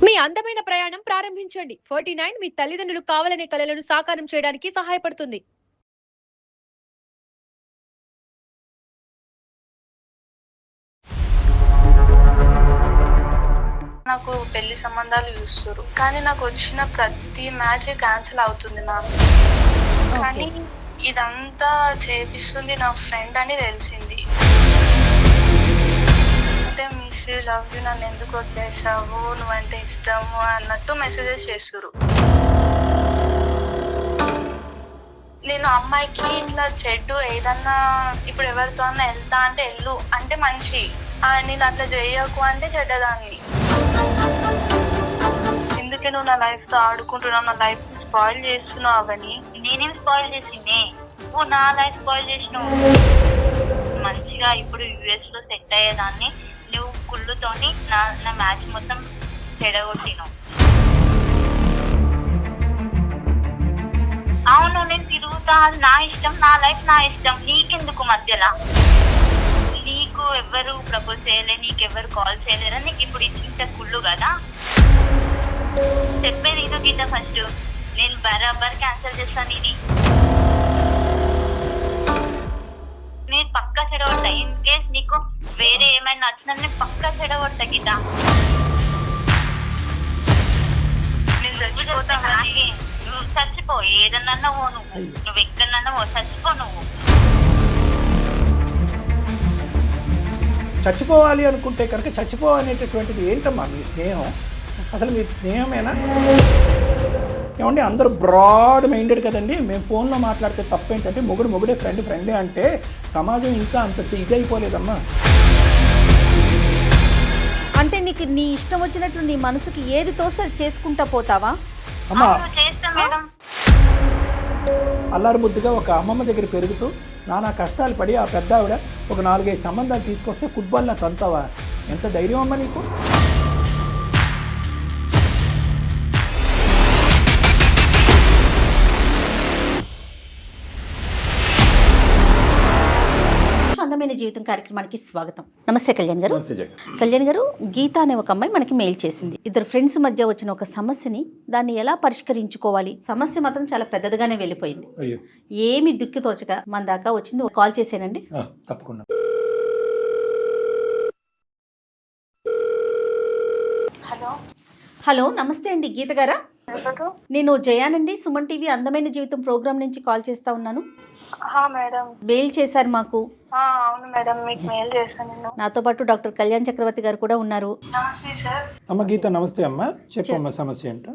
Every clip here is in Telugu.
మీ అందమైన ప్రయాణం ప్రారంభించండి. 49 మీ తల్లిదండ్రులు కావాలనే కలలను సాకారం చేయడానికి సహాయపడుతుంది. నాకు పెళ్లి సంబంధాలు చూస్తున్నారు, కానీ నాకు వచ్చిన ప్రతి మ్యాచ్ క్యాన్సిల్ అవుతుంది మ్యామ్. కానీ ఇదంతా చేపిస్తుంది నా ఫ్రెండ్ అని తెలిసింది. అంటే మిస్ లవ్ యూ, నన్ను ఎందుకు వదిలేసావు, నువ్వంటే ఇష్టము అన్నట్టు మెసేజెస్ చేస్తున్నారు. నేను అమ్మాయికి ఇట్లా చెడ్డు ఏదన్నా ఇప్పుడు ఎవరితో అన్నా వెళ్తా అంటే వెళ్ళు అంటే మంచి, నేను అట్లా చేయకు అంటే చెడ్డదాన్ని. ఎందుకే నువ్వు నా లైఫ్ తో ఆడుకుంటున్నావు, నా లైఫ్ స్పాయిల్ చేస్తున్నావు అవని. నేనేం స్పాయిల్ చేసిందే, నువ్వు నా లైఫ్ స్పాయిల్ చేసినావు. మంచిగా ఇప్పుడు యుఎస్ లో సెట్ అయ్యేదాన్ని నువ్వు కుళ్ళుతోని నా మ్యాచ్ మొత్తం చెడగొట్టినావు. అవును, నేను తిరుగుతా, అది నా ఇష్టం, నా లైఫ్ నా ఇష్టం, నీకెందుకు మధ్యలో? నీకు ఎవరు ప్రపోజ్ చేయలే, నీకెవరు కాల్ చేయలేరా, నీకు ఇప్పుడు ఇంత కుళ్ళు కదా. చెప్పేది ఇది గీత, ఫస్ట్ నేను బరాబర్ క్యాన్సిల్ చేస్తాను. ఇది నేను పక్కా చెడగొడతా. ఇన్ కేస్ నీకు వేరే ఏమైనా నచ్చినా నేను పక్కా చెడగొడతా గీత. నేను చచ్చిపోతా, నువ్వు చచ్చిపో, ఏదన్నా పో, నువ్వు ఎక్కడన్నా పో, చచ్చిపో నువ్వు. చచ్చిపోవాలి అనుకుంటే కనుక చచ్చిపోవనేటటువంటిది ఏంటమ్మా మీ స్నేహం? అసలు మీ స్నేహమేనా? ఏమండి, అందరూ బ్రాడ్ మైండెడ్ కదండి. మేము ఫోన్లో మాట్లాడితే తప్పేంటంటే మొగుడే ఫ్రెండే అంటే సమాజం ఇంకా అంత ఇదైపోలేదమ్మా. అంటే నీకు నీ ఇష్టం వచ్చినట్లు నీ మనసుకి ఏది తోస్తే అది చేసుకుంటా పోతావా? అమ్మా, చేస్తా మేడం. అల్లారు ముద్దుగా ఒక అమ్మమ్మ దగ్గర పెరుగుతూ నానా కష్టాలు పడి ఆ పెద్ద ఆవిడ ఒక 4-5 సంబంధాలు తీసుకొస్తే ఫుట్బాల్లో తంతావా? ఎంత ధైర్యం అమ్మా నీకు? అందమైన జీవితం కార్యక్రమానికి స్వాగతం. నమస్తే కళ్యాణ్ గారు. కళ్యాణ్ గారు, గీత అనే ఒక అమ్మాయి మనకి మెయిల్ చేసింది. ఇద్దరు ఫ్రెండ్స్ మధ్య వచ్చిన ఒక సమస్యని దాన్ని ఎలా పరిష్కరించుకోవాలి, సమస్య మాత్రం చాలా పెద్దదిగానే వెళ్ళిపోయింది. ఏమి దిక్కు తోచక మన దాకా వచ్చింది. కాల్ చేసానండి. తప్పకుండా. హలో, నమస్తే అండి గీత గారా? నేను జయానండి, సుమన్ టీవీ అందమైన జీవితం ప్రోగ్రామ్ నుంచి కాల్ చేస్తా ఉన్నాను. మేడం మెయిల్ చేశారు మాకు. అవును మేడం, మీకు మెయిల్ చేశాను. నాతో పాటు డాక్టర్ కళ్యాణ్ చక్రవర్తి గారు కూడా ఉన్నారు. నమస్తే సార్. అమ్మ గీత, నమస్తే అమ్మా. చెప్పమ్మా, సమస్య ఏంటో.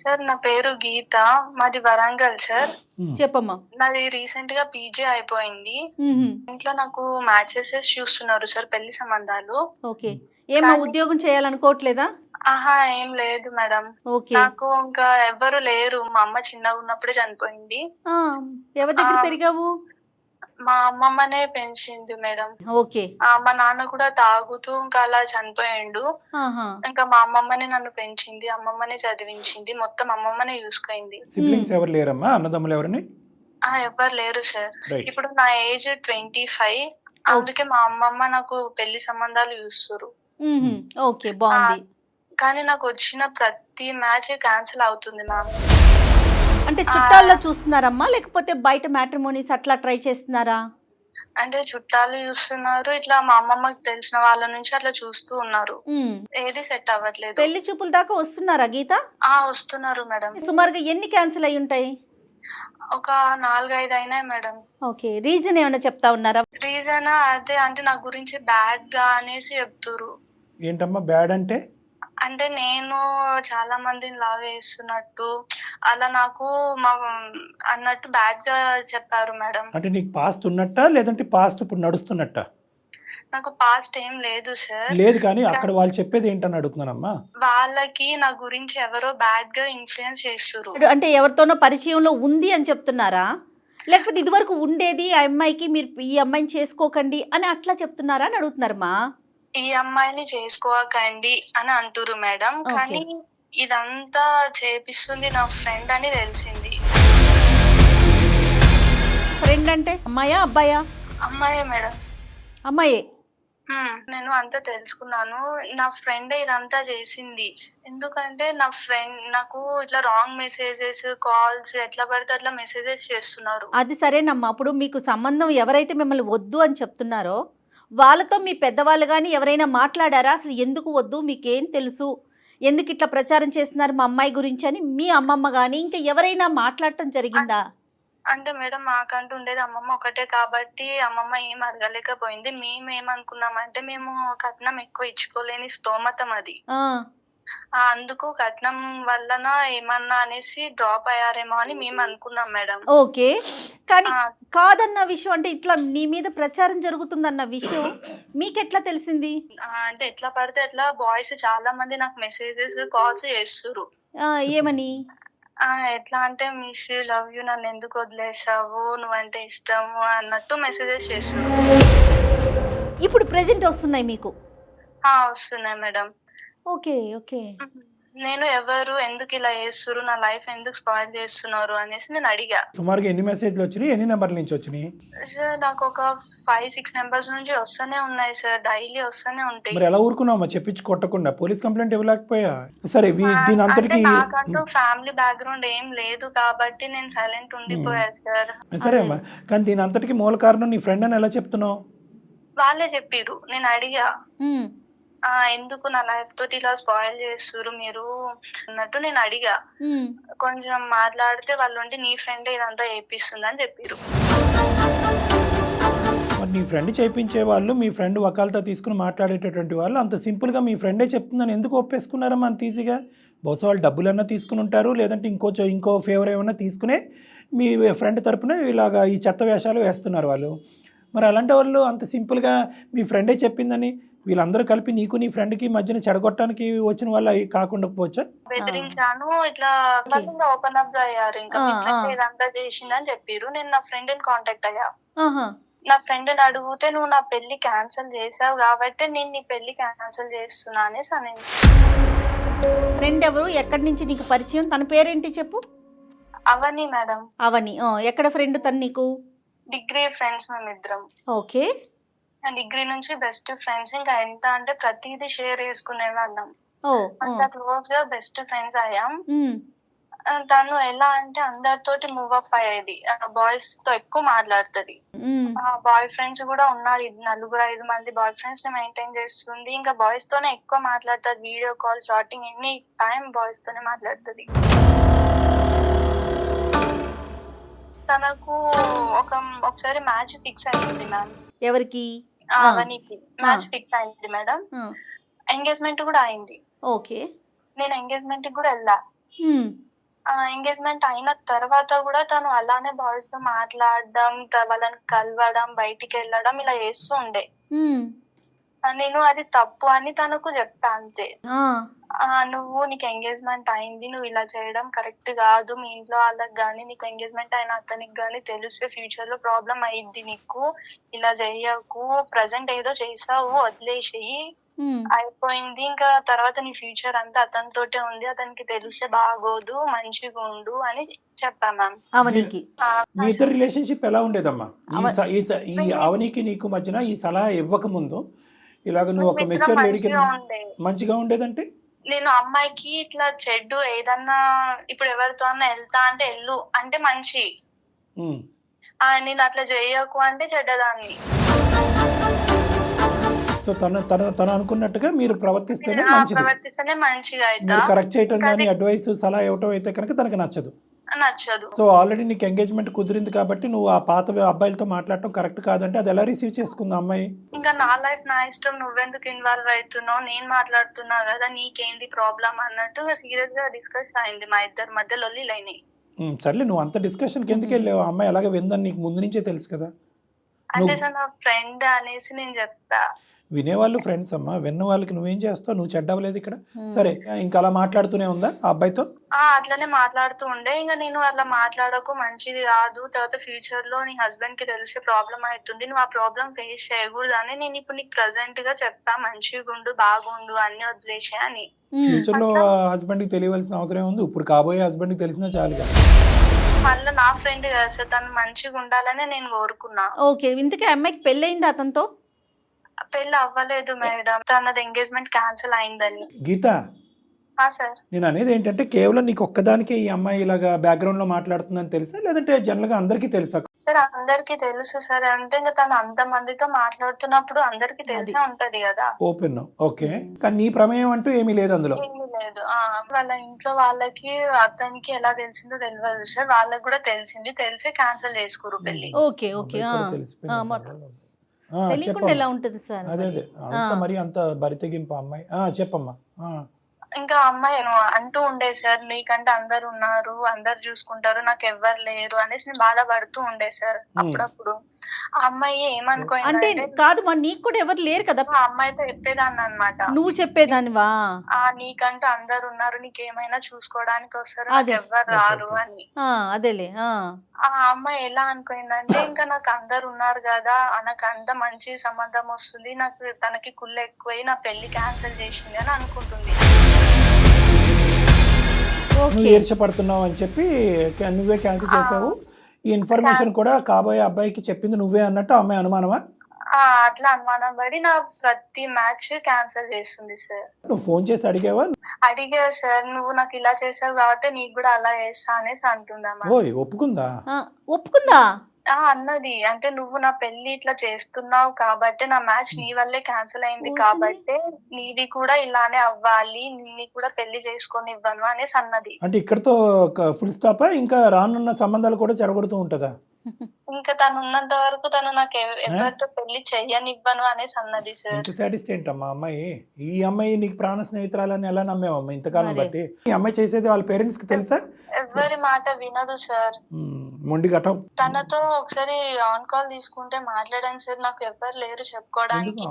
సార్, నా పేరు గీత, మాది వరంగల్ సార్. చెప్పమ్మా. నాది రీసెంట్ గా పీజీ అయిపోయింది. ఇంట్లో నాకు మ్యాచెస్ చూస్తున్నారు సార్, పెళ్లి సంబంధాలు. ఓకే, ఏమో ఉద్యోగం చేయాలనుకోవట్లేదా? ఏం లేదు మేడం. ఓకే. నాకు ఇంకా ఎవరు లేరు, మా అమ్మ చిన్నగా ఉన్నప్పుడే చనిపోయింది. ఎవరి దగ్గర పెరిగావు? మా అమ్మమ్మనే పెంచింది మేడం. ఓకే. మా నాన్న కూడా తాగుతూ ఇంకా అలా చనిపోయిండు. ఇంకా మా అమ్మమ్మనే నన్ను పెంచింది, అమ్మమ్మనే చదివించింది, మొత్తం అమ్మమ్మనే చూసుకుంది. సిబ్లింగ్స్ ఎవరు లేరమ్మా? అన్నదమ్ములు ఎవరిని? ఎవరు లేరు సార్. ఇప్పుడు నా ఏజ్ 25, అందుకే మా అమ్మమ్మ నాకు పెళ్లి సంబంధాలు చూస్తున్నారు. ఓకే, బాగుంది. కానీ నాకు వచ్చిన ప్రతి మ్యాచ్ క్యాన్సిల్ అవుతుంది మ్యామ్. అంటే చుట్టాల్లో చూస్తున్నారమ్మా, లేకపోతే బయట మ్యాట్రిమోనీస్ అట్లా ట్రై చేస్తున్నారా? అంటే చుట్టాలు చూస్తున్నారు, ఇట్లా మా అమ్మమ్మకి తెలిసిన వాళ్ళ నుంచి అట్లా చూస్తూ ఉన్నారు. ఏది సెట్ అవ్వట్లేదు. పెళ్లి చూపుల దాకా వస్తున్నారా గీత? వస్తున్నారు మేడం. సుమారుగా ఎన్ని క్యాన్సిల్ అయి ఉంటాయి? ఒక 4-5 అయినాయి మేడం. ఓకే, రీజన్ ఏమైనా చెప్తా ఉన్నారా? రీజన్ అదే, అంటే నా గురించి బ్యాడ్ గా అనేసి చెప్తురు. ఏంటమ్మా బ్యాడ్ అంటే? అంటే నేను చాలా మందిని లవ్ చేస్తున్నట్టు అలా నాకు అన్నట్టు బ్యాడ్ గా చెప్పారు మేడం. అంటే నీకు పాస్ట్ ఉన్నట్టా, లేదంటే పాస్ట్ ఇప్పుడు నడుస్తున్నట్టా? నాకు పాస్ట్ ఏం లేదు సార్. లేదు, కానీ అక్కడ వాళ్ళు చెప్పేది ఏంటని అడుగుతున్నానమ్మా. వాళ్ళకి నా గురించి ఎవరో బ్యాడ్ గా ఇన్ఫ్లుయెన్స్ చేస్తున్నారు. అంటే ఎవరితోనో పరిచయంలో ఉంది అని చెప్తున్నారా, లేకపోతే ఇదివరకు ఉండేది ఆ అమ్మాయికి మీరు ఈ అమ్మాయిని చేసుకోకండి అని అట్లా చెప్తున్నారా అని అడుగుతున్నారమ్మా. ఈ అమ్మాయిని చేసుకోకండి అని అంటురు మేడం. కానీ ఇదంతా చేపిస్తుంది నా ఫ్రెండ్ అని తెలిసింది. ఫ్రెండ్ అంటే అమ్మాయా అబ్బాయా? అమ్మాయే మేడం. అమ్మాయే. నేను అంతా తెలుసుకున్నాను. నా ఫ్రెండ్ ఇదంతా చేసింది. ఎందుకంటే నా ఫ్రెండ్ నాకు ఇట్లా రాంగ్ మెసేజెస్, కాల్స్ ఎట్లా పడితే అట్లా మెసేజెస్ చేస్తున్నారు. అది సరేనమ్మా. అప్పుడు మీకు సంబంధం ఎవరైతే మిమ్మల్ని వద్దు అని చెప్తున్నారో వాళ్ళతో మీ పెద్దవాళ్ళు కానీ ఎవరైనా మాట్లాడారా? అసలు ఎందుకు వద్దు, మీకేం తెలుసు, ఎందుకు ఇట్లా ప్రచారం చేస్తున్నారు మా అమ్మాయి గురించి అని మీ అమ్మమ్మ కానీ ఇంకా ఎవరైనా మాట్లాడటం జరిగిందా? అంటే మేడం మాకంటూ ఉండేది అమ్మమ్మ ఒకటే కాబట్టి అమ్మమ్మ ఏం అడగలేకపోయింది. మేము ఏమనుకున్నామంటే మేము కట్నం ఎక్కువ ఇచ్చుకోలేని స్తోమతం అది. అందుకు కట్నం వలన ఏమన్నా అనేసి డ్రాప్ అయ్యారేమో అని మేము అనుకున్నాం మేడం. ఓకే, కానీ కాదన్న విషయం అంటే ఇట్లా నీ మీద ప్రచారం జరుగుతుందన్న విషయం మీకెట్లా తెలిసింది? అంటే ఎట్లా పడితే ఎట్లా బాయ్స్ చాలా మంది నాకు మెసేజెస్, కాల్స్ చేస్తుర్రు. ఏమని? ఎట్లా అంటే మిస్ యూ, లవ్ యూ, నన్ను ఎందుకు వదిలేసావు, నువ్వంటే ఇష్టము అన్నట్టు మెసేజెస్ చేస్తున్నారు. ఇప్పుడు ప్రెజెంట్ వస్తున్నాయి మీకు? వస్తున్నాయి మేడం. Okay okay. నేను ఎవరు, ఎందుకు ఇలా చేస్తున్నారు, నా లైఫ్ ఎందుకు స్పాయిల్ చేస్తున్నారు అనేసి నేను అడిగా. సుమారుగా ఎన్ని మెసేజ్లు వచ్చినాయి, ఎన్ని నెంబర్ల నుంచి వచ్చినాయి? సార్ నాకు ఒక 5-6 నెంబర్స్ నుంచి వస్తూనే ఉన్నాయి సార్, డైలీ వస్తూనే ఉంటాయి. మరి ఎలా ఊరుకున్నావమ్మా చెప్పించి కొట్టకుండా? పోలీస్ కంప్లైంట్ ఇవ్వలేకపోయా? సరే దీని అంతటికి నాకంటూ ఫ్యామిలీ బ్యాక్గ్రౌండ్ ఏం లేదు కాబట్టి నేను సైలెంట్ ఉండిపోయా సార్. సరే అమ్మా, కానీ దీని అంతటికి మూల కారణం నీ ఫ్రెండ్ అని ఎలా చెప్తున్నావు? వాళ్ళే చెప్పిర్రు. నేను అడిగా ఎందుకు నా లైఫ్ తోటి ఇలా స్పాయిల్ చేస్తున్నారు మీరు అన్నట్టు నేను అడిగా. కొంచెం మాట్లాడితే వాళ్ళు ఉండి నీ ఫ్రెండ్ ఇదంతా చేపిస్తుంది అని చెప్పారు. నీ ఫ్రెండ్ చేయించే వాళ్ళు, మీ ఫ్రెండ్ వకాలతో తీసుకుని మాట్లాడేటటువంటి వాళ్ళు అంత సింపుల్గా మీ ఫ్రెండే చెప్తుందని ఎందుకు ఒప్పేసుకున్నారమ్మా అంత ఈజీగా? బహుశా వాళ్ళు డబ్బులన్నా తీసుకుని ఉంటారు, లేదంటే ఇంకో ఫేవర్ ఏమన్నా తీసుకునే మీ ఫ్రెండ్ తరపున ఇలాగా ఈ చెత్త వేషాలు వేస్తున్నారు వాళ్ళు. మరి అలాంటి వాళ్ళు అంత సింపుల్గా మీ ఫ్రెండే చెప్పిందని వీళ్ళందరూ కలిపి నీకు నీ ఫ్రెండ్కి మధ్యన చెడగొట్టడానికి వచ్చిన వాళ్ళు కాకుండా పోవచ్చా? బెదిరించాను, ఇట్లా ఓపెన్ అప్ గా అయ్యారు. ఇంకా మీ ఫ్రెండ్ ఇదంతా చేసిందని చెప్పారు. నేను నా ఫ్రెండ్ ని కాంటాక్ట్ అయ్యా. నా ఫ్రెండ్ ని అడిగితే నువ్వు నా పెళ్లి క్యాన్సిల్ చేసావు కాబట్టి నేను నీ పెళ్లి క్యాన్సిల్ చేస్తున్నా అనేసి అనేది. ఫ్రెండ్ ఎవరు, ఎక్కడి నుంచి నీకు పరిచయం, తన పేరేంటి చెప్పు? అవని మేడం. అవని. ఎక్కడ ఫ్రెండ్ తను నీకు? డిగ్రీ ఫ్రెండ్స్ మేమిద్దరం. ఓకే. డిగ్రీ నుంచి బెస్ట్ ఫ్రెండ్స్. ఇంకా ఎంత అంటే ప్రతిదీ షేర్ చేసుకునే వాళ్ళం. అంత క్లోజ్ గా బెస్ట్ ఫ్రెండ్స్ అయ్యాం. తను ఎలా అంటే అందరితోటి మూవ్ అప్ అయ్యేది, బాయ్స్ తో ఎక్కువ మాట్లాడుతుంది. బాయ్ ఫ్రెండ్స్ కూడా ఉన్నారు, 4-5 మంది బాయ్ ఫ్రెండ్స్ ని మెయింటైన్ చేస్తుంది. ఇంకా బాయ్స్ తోనే ఎక్కువ మాట్లాడుతుంది. Video call, chatting, any time boys తోనే మాట్లాడుతుంది. తనకు ఒకసారి మ్యాచ్ ఫిక్స్ అయింది మ్యామ్. ఎవరికి? అవనికి మ్యాచ్ ఫిక్స్ అయింది మేడం. ఎంగేజ్మెంట్ కూడా అయింది. ఓకే. నేను ఎంగేజ్మెంట్ కూడా వెళ్ళా. ఎంగేజ్మెంట్ అయిన తర్వాత కూడా తను అలానే బాయ్స్ తో మాట్లాడడం, వాళ్ళని కలవడం, బయటికి వెళ్ళడం ఇలా చేస్తూ ఉండే. నేను అది తప్పు అని తనకు చెప్పా అంతే. నీకు ఎంగేజ్మెంట్ అయింది, నువ్వు ఇలా చేయడం కరెక్ట్ కాదు. మీ ఇంట్లో వాళ్ళకి గానీ, నీకు ఎంగేజ్మెంట్ అయిన అతనికి గానీ తెలిస్తే ఫ్యూచర్ లో ప్రాబ్లం అయ్యిద్ది నీకు. ఇలా చెయ్యకు, ప్రజెంట్ ఏదో చేసావు, వదిలేసేయి, అయిపోయింది. ఇంకా తర్వాత నీ ఫ్యూచర్ అంతా అతనితోటే ఉంది, అతనికి తెలిస్తే బాగోదు, మంచిగా ఉండు అని చెప్పా మ్యామ్. అవనికి మీ ఇద్దరు రిలేషన్షిప్ ఎలా ఉండేదమ్మా? ఈ అవనికి నీకు మధ్యన ఈ సలహా ఇవ్వక ముందు ఇలాగ నువ్వు ఒక మెచ్యూర్ లేడీకి మంచిగా ఉండేదంటే? నేను అమ్మాయికి ఇట్లా చెడ్డు ఏదన్నా ఇప్పుడు ఎవరితో అన్నా వెళ్తా అంటే వెళ్ళు అంటే మంచి, నేను అట్లా చేయకు అంటే చెడ్డదాన్ని. సో తను అనుకున్నట్టుగా మీరు ప్రవర్తిస్తేనే మంచిగా అయితే కరెక్ట్ చేయటం కానీ అడ్వైస్ సలహా ఇవ్వటం అయితే కనుక తనకు నచ్చదు. సో ఆల్రెడీ నీకు ఎంగేజ్మెంట్ కుదిరింది కాబట్టి నువ్వు ఆ పాత అబ్బాయిలతో మాట్లాడటం కరెక్ట్ కాదంటే అది ఎలా రిసీవ్ చేసుకుంది అమ్మాయి? ఇంకా నా లైఫ్ నా ఇష్టం, నువ్వెందుకు ఇన్వాల్వ్ అవుతున్నావు, నేను మాట్లాడుతున్నా కదా, నీకేంది ప్రాబ్లం అన్నట్టు సీరియస్ గా డిస్కస్ అయింది. మా ఇద్దరి మధ్య లొల్లి లైనాయి. సర్లే, నువ్వు అంత డిస్కషన్కి ఎందుకు వెళ్ళావు? అమ్మాయి అలాగే విందని నీకు ముందు నుంచే తెలుసు కదా. అంటే సార్ నా ఫ్రెండ్ అనేసి నేను చెప్పా. వినేవాళ్ళు ఫ్రెండ్స్ అమ్మా, విన్న వాళ్ళకి నువ్వేం చేస్తావు? నువ్వు చెడ్డవలేదు ఇక్కడ. సరే, ఇంకా అలా మాట్లాడుతూనే ఉందా ఆ అబ్బాయితో? అట్లనే మాట్లాడుతూ ఉండే. ఇంకా నేను అట్లా మాట్లాడకు, మంచిది కాదు, తర్వాత ఫ్యూచర్ లో నీ హస్బెండ్ కి తెలిసే ప్రాబ్లం అవుతుంది, నువ్వు ఆ ప్రాబ్లం ఫేస్ చేయకూడదు అని నేను ఇప్పుడు నీకు ప్రెసెంట్ గా చెప్తా, మంచిగా ఉండు, బాగుండు, అన్ని వదిలేసే అని. ఫ్యూచర్ లో హస్బెండ్ కి తెలియవలసిన అవసరం ఉంది? ఇప్పుడు కాబోయే హస్బెండ్ కి తెలిసినా చాలుగా. మళ్ళీ నా ఫ్రెండ్ కదా సార్, తను మంచిగా ఉండాలని నేను కోరుకున్నా. ఓకే. ఇంతకీ అమ్మాయికి పెళ్ళయింది అతనితో? పెళ్లి అవ్వలేదు మేడం, తనది ఎంగేజ్మెంట్ క్యాన్సిల్ అయిందని. గీత, సార్ నేను అనేది ఏంటంటే కేవలం నీకు ఒక్కదానికే ఈ అమ్మాయి ఇలాగా బ్యాక్గ్రౌండ్ లో మాట్లాడుతుందని తెలుసా, లేదంటే జనరల్ గా అందరికీ తెలుసా? సార్ అందరికి తెలుసు సార్, అంటే ఇంకా తను అంత మందితో మాట్లాడుతున్నప్పుడు అందరికి తెలిసే ఉంటది కదా. Open, okay. కానీ నీ ప్రమేయం అంటూ ఏమీ లేదు అందులో? ఏమీ లేదు. వాళ్ళ ఇంట్లో వాళ్ళకి అతనికి ఎలా తెలిసిందో తెలియదు సార్, వాళ్ళకి కూడా తెలిసి క్యాన్సిల్ చేసుకోరు పెళ్లి. ఓకే ఓకే తెలియకుండా చెప్పమ్మా. ఎలా ఉంటది సార్? అదే అంత మరి అంత బరితెగింపు అమ్మాయి. చెప్పమ్మా. ఇంకా అమ్మాయి అంటూ ఉండే సార్, నీకంటే అందరు ఉన్నారు, అందరు చూసుకుంటారు, నాకు ఎవ్వరు లేరు అనేసి నేను బాధపడుతూ ఉండే సార్ అప్పుడప్పుడు. ఆ అమ్మాయి అంటే ఏమనుకోయిందంటే, కాదు మరి నీకు కూడా ఎవరు లేరు కదా, ఆ అమ్మాయితో చెప్పేదాన్ని అన్నమాట. నువ్వు చెప్పేదానివా? నీకంటూ అందరు ఉన్నారు, నీకేమైనా చూసుకోవడానికి వస్తారు, నాకు ఎవ్వరు రారు అని. అదేలే. ఆ అమ్మాయి ఎలా అనుకోయిందంటే, ఇంకా నాకు అందరు ఉన్నారు కదా, నాకు అంత మంచి సంబంధం వస్తుంది, నాకు తనకి కుళ్ళు ఎక్కువై నా పెళ్లి క్యాన్సిల్ చేసింది అని అనుకుంటుంది. నువ్వు ఈర్చపడుతున్నావు అని చెప్పి నువ్వే క్యాన్సిల్ చేసావు. ఈ ఇన్ఫర్మేషన్ కూడా కాబోయే అబ్బాయికి చెప్పింది నువ్వే అన్నట్టు అమ్మాయి అనుమానమా? అట్లా అనుమానం పడి నా ప్రతి మ్యాచ్ క్యాన్సిల్ చేస్తుంది సార్. నువ్వు ఫోన్ చేసి అడిగావా? అడిగా సార్, నువ్వు నాకు ఇలా చేసావు కాబట్టి నీకు కూడా అలా చేస్తా అనేసి అంటుందా. ఒప్పుకుందా? ఒప్పుకుందా అన్నది. అంటే నువ్వు నా పెళ్లి ఇట్లా చేస్తున్నావు కాబట్టి, నా మ్యాచ్ నీ వల్లే క్యాన్సిల్ అయింది కాబట్టి నీది కూడా ఇలానే అవ్వాలి, నిన్ను కూడా పెళ్లి చేసుకొని ఇవ్వను అనేసి అన్నది. అంటే ఇక్కడతో ఫుల్ స్టాపా? ఇంకా రానున్న సంబంధాలు కూడా చెడగొడుతూ ఉంటదా? ఇంకా తను ఉన్నంత వరకు తను నాకు ఎవరితో పెళ్లి చెయ్యనివ్వను అనేసి అన్నది సార్. ఎంత సాటిస్ట్ ఏంటమ్మా అమ్మాయి? ఈ అమ్మాయి నీకు ప్రాణ స్నేహితురాలని ఎలా నమ్మేవమ్మా ఇంతకాలం బట్టి? ఈ అమ్మాయి చేసేది వాళ్ళ పేరెంట్స్ కి తెలుసా? ఎవరి మాట వినదు సార్. మొండి ఘటం. తనతో ఒకసారి ఆన్ కాల్ తీసుకుంటే మాట్లాడాను సార్, నాకు ఎవరు లేరు చెప్పుకోవడానికి.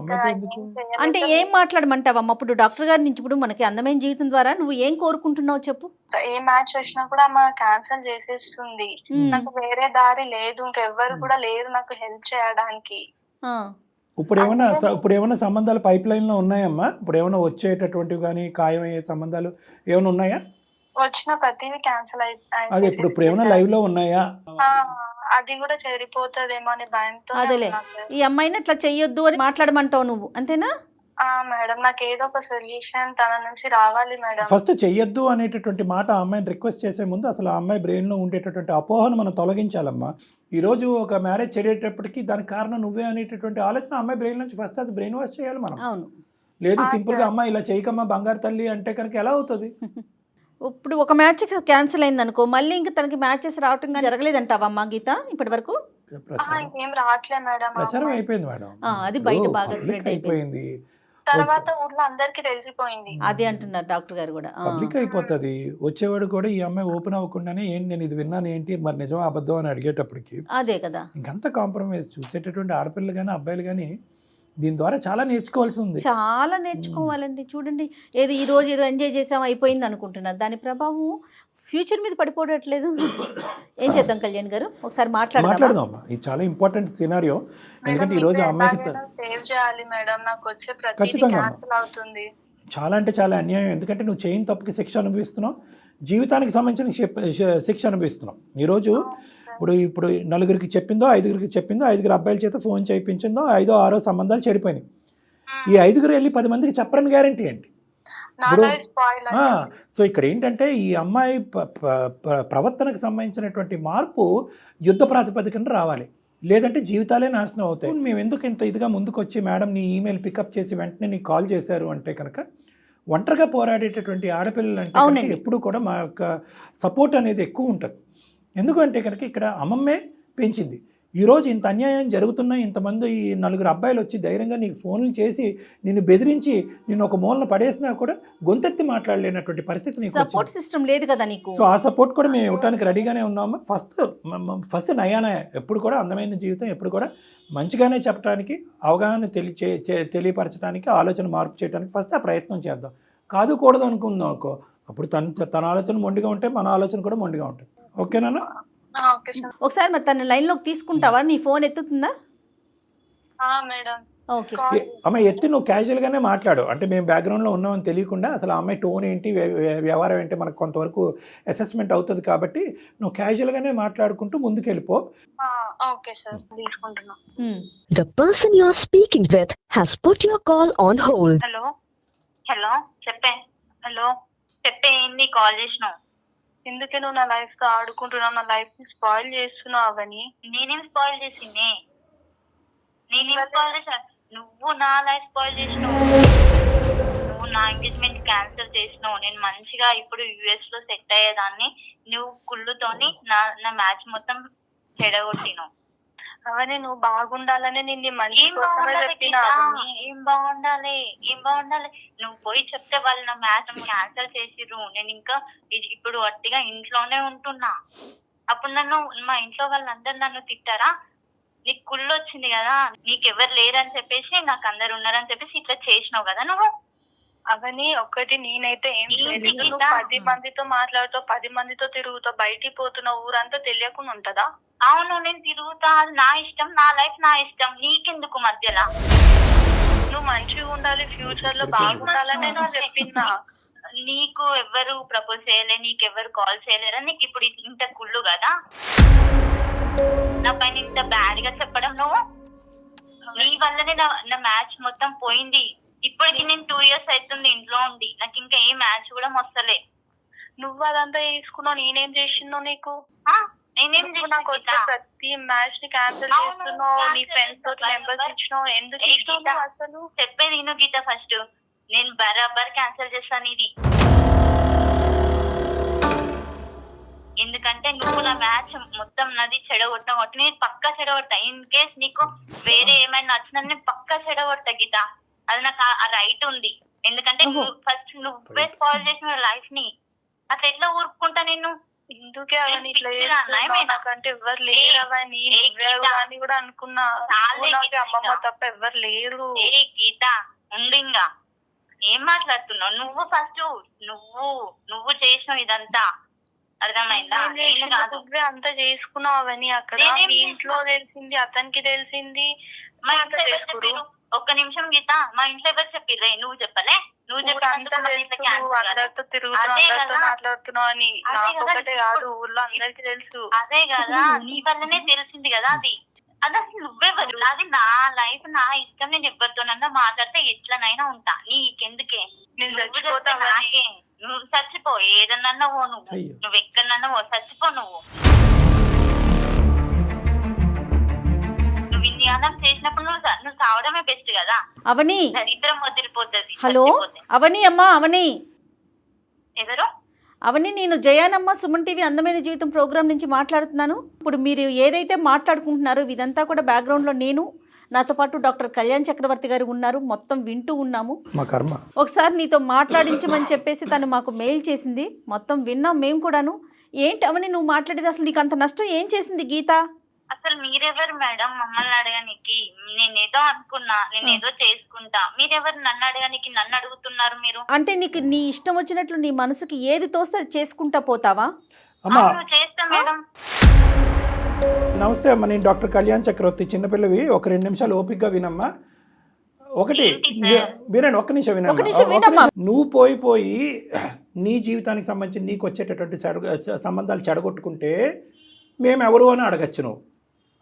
అంటే ఏం మాట్లాడమంటావమ్మా? ఇప్పుడు డాక్టర్ గారి నుంచి ఇప్పుడు మనకి అందమైన జీవితం ద్వారా నువ్వు ఏం కోరుకుంటున్నావు చెప్పు? ఏ మ్యాచ్ వచ్చినా కూడా ఆమె క్యాన్సిల్ చేసేస్తుంది. నాకు వేరే దారి లేదు, ఇంకెవ్వరు కూడా లేరు నాకు హెల్ప్ చేయడానికి. ఇప్పుడు ఏమైనా సంబంధాలు పైప్ లైన్ లో ఉన్నాయమ్మా? ఇప్పుడు ఏమైనా వచ్చేటటువంటివి కానీ ఖాయమయ్యే సంబంధాలు ఏమైనా ఉన్నాయా? వచ్చిన ప్రతివి క్యాన్సిల్ అదే ఇప్పుడు ఏమైనా లైవ్ లో ఉన్నాయా? అది కూడా చెడిపోతుందేమో అని భయంతో. అదేలే, ఈ అమ్మాయిని అట్లా చెయ్యొద్దు అని మాట్లాడమంటావు నువ్వు, అంతేనా? మేడం, నాకు ఏదో ఒక సొల్యూషన్ తన నుంచి రావాలి మేడం. ఫస్ట్ చెయ్యొద్దు అనేటటువంటి మాట ఆ అమ్మాయిని రిక్వెస్ట్ చేసే ముందు అసలు ఆ అమ్మాయి బ్రెయిన్ లో ఉండేటటువంటి అపోహను మనం తొలగించాలమ్మా. ఈ రోజు ఒక మ్యారేజ్ చెడేటప్పటికి దానికి కారణం నువ్వే అనేటటువంటి ఆలోచన అమ్మాయి బ్రెయిన్ నుంచి ఫస్ట్ అది బ్రెయిన్ వాష్ చేయాలి మనం. అవును. లేదు సింపుల్ గా అమ్మాయి ఇలా చేయకమ్మా బంగారు తల్లి అంటే కనుక ఎలా అవుతుంది? ఇప్పుడు ఒక మ్యాచ్ క్యాన్సిల్ అయింది అనుకో, మళ్ళీ ఇంకా తనకి మ్యాచెస్ రావటం జరగలేదంటావమ్మా గీత ఇప్పటి వరకు? ఏం రావట్లేదు మేడం. ప్రచారం అయిపోయింది మేడం, అది బయట బాగా స్ప్రెడ్ అయిపోయింది. తర్వాత ఊర్లో అందరికి తెలిసిపోయింది. అదే అంటున్నారు డాక్టర్ గారు కూడా. పబ్లిక్ అయిపోతుంది. వచ్చేవాడు కూడా ఈ అమ్మాయి ఓపెన్ అవ్వకుండానే ఏంటి నేను ఇది విన్నాను ఏంటి మరి నిజం అబద్ధం అని అడిగేటప్పటికి అదే కదా ఇంకంత కాంప్రమైజ్. చూసేటటువంటి ఆడపిల్లలు కానీ అబ్బాయిలు కానీ దీని ద్వారా చాలా నేర్చుకోవాల్సి ఉంది. చాలా నేర్చుకోవాలండి. చూడండి, ఏదో ఈ రోజు ఏదో ఎంజాయ్ చేసాం అయిపోయింది అనుకుంటున్నారు, దాని ప్రభావం ఫ్యూచర్ మీద పడిపోవట్లేదు. ఏం చేద్దాం కళ్యాణ్ గారు, ఒకసారి మాట్లాడదాం. ఇది చాలా ఇంపార్టెంట్ సినారియో. ఎందుకంటే ఈ రోజు అమ్మాయికి సేవ్ చేయాలి మేడం, నాకు వచ్చే ప్రతిదీ క్యాన్సిల్ అవుతుంది. చాలా అంటే చాలా అన్యాయం. ఎందుకంటే నువ్వు చేయని తప్పుకి శిక్ష అనుభవిస్తున్నావు, జీవితానికి సంబంధించిన శిక్ష అనుభవిస్తున్నావు. ఈరోజు ఇప్పుడు నలుగురికి చెప్పిందో 5గురికి చెప్పిందో 5 అబ్బాయిల చేత ఫోన్ చేయించిందో 5, 6 సంబంధాలు చెడిపోయినాయి. ఈ 5 వెళ్ళి 10 మందికి చెప్పరని గ్యారంటీ ఏంటి? సో ఇక్కడ ఏంటంటే ఈ అమ్మాయి ప్రవర్తనకు సంబంధించినటువంటి మార్పు యుద్ధ ప్రాతిపదికన రావాలి, లేదంటే జీవితాలే నాశనం అవుతాయి. మేము ఎందుకు ఇంత ఇదిగా ముందుకు వచ్చి మేడం నీ ఈమెయిల్ పికప్ చేసి వెంటనే నీకు కాల్ చేశారు అంటే కనుక ఒంటరిగా పోరాడేటటువంటి ఆడపిల్లలు అంటే ఎప్పుడు కూడా మా యొక్క సపోర్ట్ అనేది ఎక్కువ ఉంటుంది. ఎందుకంటే కనుక ఇక్కడ అమ్మమ్మే పెంచింది. ఈరోజు ఇంత అన్యాయం జరుగుతున్నా ఇంతమంది ఈ 4 అబ్బాయిలు వచ్చి ధైర్యంగా నీకు ఫోన్లు చేసి నిన్ను బెదిరించి నిన్ను ఒక మూలన పడేసినా కూడా గొంతెత్తి మాట్లాడలేనటువంటి పరిస్థితి నీకు సపోర్ట్ సిస్టమ్ లేదు కదా నీకు. సో ఆ సపోర్ట్ కూడా మేము ఇవ్వడానికి రెడీగానే ఉన్నాము. ఫస్ట్ నయానే ఎప్పుడు కూడా అందమైన జీవితం ఎప్పుడు కూడా మంచిగానే చెప్పడానికి, అవగాహన తెలియపరచడానికి, ఆలోచన మార్పు చేయడానికి ఫస్ట్ ఆ ప్రయత్నం చేద్దాం. కాదు కూడదు అనుకుందాం అనుకో, అప్పుడు తన ఆలోచన మొండిగా ఉంటే మన ఆలోచన కూడా మొండిగా ఉంటుంది. ఓకేనా? ఒకసారి మరి తన లైన్ లోకి తీసుకుంటావా? నీ ఫోన్ ఎత్తుతుందా మేడం? ఓకే. అమ్మాయి ఎత్తి నువ్వు క్యాజువల్గానే మాట్లాడు. అంటే మేము బ్యాక్గ్రౌండ్లో ఉన్నామని తెలియకుండా అసలు ఆ అమ్మాయి టోన్ ఏంటి, వ్యవహారం ఏంటి మనకు కొంతవరకు అసెస్మెంట్ అవుతుంది కాబట్టి నువ్వు క్యాజువల్గానే మాట్లాడుకుంటూ ముందుకు వెళ్ళిపో. ఓకే సార్, తీసుకుంటున్నా. The person you are speaking with has put your call on hold. Hello hello చెప్పే. హలో చెప్పే, ఏంది కాల్ చేసినావు? ఎందుకే నువ్వు నా లైఫ్ తో ఆడుకుంటున్నావు, నా లైఫ్ ని స్పాయిల్ చేస్తున్నావు అవని. నేనేం స్పాయిల్ చేసింది? నేనేం స్పాయిల్ చేసా? నువ్వు నా లైఫ్ స్పాయిల్ చేసినావు. నువ్వు నా ఎంగేజ్మెంట్ క్యాన్సిల్ చేసినావు. నేను మంచిగా ఇప్పుడు యుఎస్ లో సెట్ అయ్యేదాన్ని, నువ్వు కుళ్ళుతోని నా మ్యాచ్ మొత్తం చెడగొట్టినావు. అవని నువ్వు బాగుండాలని నిన్ను మంచి ఏం కోసమే బాగుండాలి చెప్పినా గీత? అవని. ఏం బాగుండాలి? ఏం బాగుండాలి? నువ్వు పోయి చెప్తే వాళ్ళు నా మ్యాచ్ క్యాన్సిల్ చేసిర్రు. నేను ఇంకా ఇప్పుడు వట్టిగా ఇంట్లోనే ఉంటున్నా. అప్పుడు నన్ను మా ఇంట్లో వాళ్ళందరూ నన్ను తిట్టారా? నీకు కుళ్ళు వచ్చింది కదా, నీకెవరు లేరని చెప్పేసి నాకు అందరు ఉన్నారని చెప్పేసి ఇట్లా చేసినావు కదా నువ్వు. అవని ఒక్కటి నేనైతే ఏం ఏంటి చేయలేదు. నువ్వు గీత? 10 మందితో మాట్లాడుతావు, 10 మందితో తిరుగుతావు, బయటికి పోతున్నావు, ఊరంతా తెలియకుండా ఉంటదా? అవును, నేను తిరుగుతా, అది నా ఇష్టం, నా లైఫ్ నా ఇష్టం, నీకెందుకు మధ్యలో? నువ్వు మంచిగా ఉండాలి, ఫ్యూచర్ లో బాగుండాలని నేను చెప్పినా. నీకు ఎవరు ప్రపోజ్ చేయలే, నీకెవరు కాల్ చేయలేరా? నీకు ఇప్పుడు ఇంత కుళ్ళు కదా నా పైన ఇంత బ్యాడ్ గా చెప్పడం? నువ్వు నీ వల్లనే నా మ్యాచ్ మొత్తం పోయింది. ఇప్పటికి నేను 2 years అవుతుంది ఇంట్లో ఉండి, నాకు ఇంకా ఏ మ్యాచ్ కూడా వస్తలే. నువ్వు అదంతా చేసుకున్నావు, నేనేం చేసినో నీకు? నేనేం నువ్వు నాకు వచ్చే ప్రతి మ్యాచ్ ని క్యాన్సిల్ చేస్తున్నావు, నీ ఫ్రెండ్స్ తోటి నెంబర్స్ ఇచ్చినావు, ఎందుకు ఇచ్చినావు నువ్వు అసలు? చెప్పేది నేను గీత, ఫస్ట్ నేను బరాబర్ క్యాన్సిల్ చేస్తాను ఇది. ఎందుకంటే నువ్వు నా మ్యాచ్ మొత్తం నాది చెడగొట్టా కాబట్టి నేను పక్కా చెడగొట్టా. ఇన్ కేస్ నీకు వేరే ఏమైనా నచ్చినా నేను పక్కా చెడగొట్టా గీత, అది నాకు ఆ రైట్ ఉంది. ఎందుకంటే ఫస్ట్ నువ్వే స్పాయిల్ చేసిన లైఫ్ ని, అట్లా ఎట్లా ఊరుకుంటా నేను? ఎందుకే అవన్నీ ఇట్లా చేస్తున్నావు? నాకంటే ఎవరు లేరు అవన్నీ, నువ్వే అని కూడా అనుకున్నా. నాకు అమ్మమ్మ తప్ప ఎవరు లేరు. ఏ గీత ఉంది, ఇంకా ఏం మాట్లాడుతున్నావు నువ్వు? ఫస్ట్ నువ్వు చేసినావు ఇదంతా, అర్థమైందా? నేను కాదు. నువ్వే అంతా చేసుకున్నావు అవన్నీ. అక్కడ మీ ఇంట్లో తెలిసింది, అతనికి తెలిసింది. మా ఇంట్లో ఎవరు చెప్పిర్రు? ఒక్క నిమిషం గీత, మా ఇంట్లో ఎవరు చెప్పిర్రే? నువ్వు చెప్పలే? నువ్వు చెప్పినందుకు అందరితో తిరుగుతున్నావు, అందరితో మాట్లాడుతున్నావు అని. నాకు ఒకటే కాదు, ఊర్లో అందరికి తెలుసు. అదే కదా, నీ వల్లనే తెలిసింది కదా అది. అది అసలు నువ్వెవరు? అది నా లైఫ్, నా ఇష్టం. నేను ఎవరితోనన్నా మాట్లాడితే ఎట్లనైనా ఉంటా, నీకెందుకే? నేను నువ్వు చచ్చిపోతా చెప్తే నాకే. నువ్వు చచ్చిపో, ఏదన్నా పో, నువ్వు ఎక్కడన్నా పో, చచ్చిపో నువ్వు. నువ్వు ఇన్ని అన్నం చేసినప్పుడు నువ్వు చావడమే బెస్ట్ కదా. అవని, దరిద్రం వదిలిపోతుంది. హలో అవని, అమ్మా అవని. ఎవరు? అవని, నేను జయానమ్మ, సుమన్ టీవీ అందమైన జీవితం ప్రోగ్రామ్ నుంచి మాట్లాడుతున్నాను. ఇప్పుడు మీరు ఏదైతే మాట్లాడుకుంటున్నారో ఇదంతా కూడా బ్యాక్గ్రౌండ్లో నేను, నాతో పాటు డాక్టర్ కళ్యాణ్ చక్రవర్తి గారు ఉన్నారు, మొత్తం వింటూ ఉన్నాము. మా కర్మ. ఒకసారి నీతో మాట్లాడించమని చెప్పేసి తను మాకు మెయిల్ చేసింది, మొత్తం విన్నాం మేము కూడాను. ఏంటి అవని నువ్వు మాట్లాడేది? అసలు నీకు అంత నష్టం ఏం చేసింది గీత? అసలు మీరెవరు మేడం మమ్మల్ని అడగడానికి? నేనేదో అనుకున్నా, నేనేదో చేసుకుంటా, మీరెవరు నన్ను అడగడానికి? నన్ను అడుగుతున్నారు మీరు. అంటే నీకు నీ ఇష్టం వచ్చినట్లు నీ మనసుకి ఏది తోస్తే అది చేసుకుంటా పోతావా? అవును, చేస్తా మేడం. నమస్తే అమ్మ, నేను డాక్టర్ కళ్యాణ్ చక్రవర్తి. చిన్నపిల్లవి, ఒక 2 నిమిషాలు ఓపికగా వినమ్మా. ఒకటి వినండి, ఒక్క నిమిషం వినమ్మా. నువ్వు పోయి నీ జీవితానికి సంబంధించి నీకు వచ్చేటటువంటి సంబంధాలు చెడగొట్టుకుంటే మేము ఎవరు అని అడగచ్చు. నువ్వు